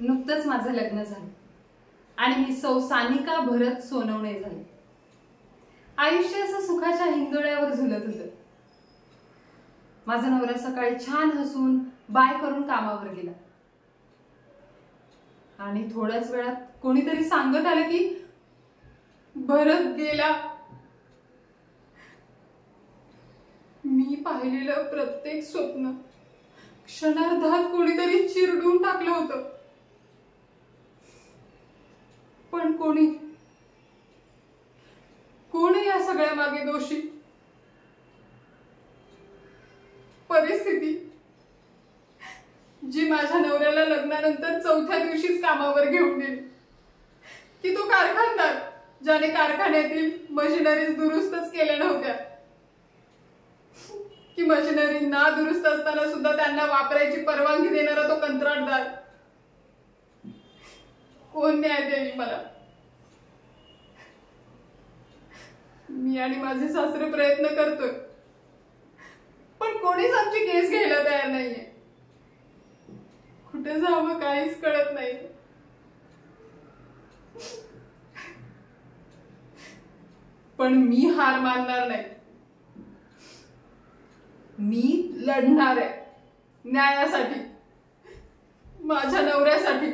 नुकतंच माझं लग्न झालं आणि मी सौ सानिका भरत सोनवणे झाले. आयुष्य असं सुखाच्या हिंदोळ्यावर झुलत होतं. माझा नवरा सकाळी छान हसून बाय करून कामावर गेला आणि थोड्याच वेळात कोणीतरी सांगत आलं की भरत गेला. मी पाहिलेलं प्रत्येक स्वप्न क्षणार्धात कोणीतरी चिरडून टाकलं होतं. पण कोण या सगळ्या मागे दोषी? परिस्थिती, जी माझ्या नवऱ्याला लग्नानंतर चौथ्या दिवशीच कामावर घेऊन गेली. की तो कारखानदार, ज्याने कारखान्यातील मशिनरीज दुरुस्तच केल्या नव्हत्या. की मशिनरी ना दुरुस्त असताना सुद्धा त्यांना वापरायची परवानगी देणारा तो कंत्राटदार. कोण न्याय देईल मला? मी आणि माझे सासरे प्रयत्न करतोय, पण कोणीच आमची केस घ्यायला तयार नाहीये. कुठे जावं काहीच कळत नाही. पण मी हार मानणार नाही. मी लढणार आहे न्यायासाठी, माझ्या नवऱ्यासाठी.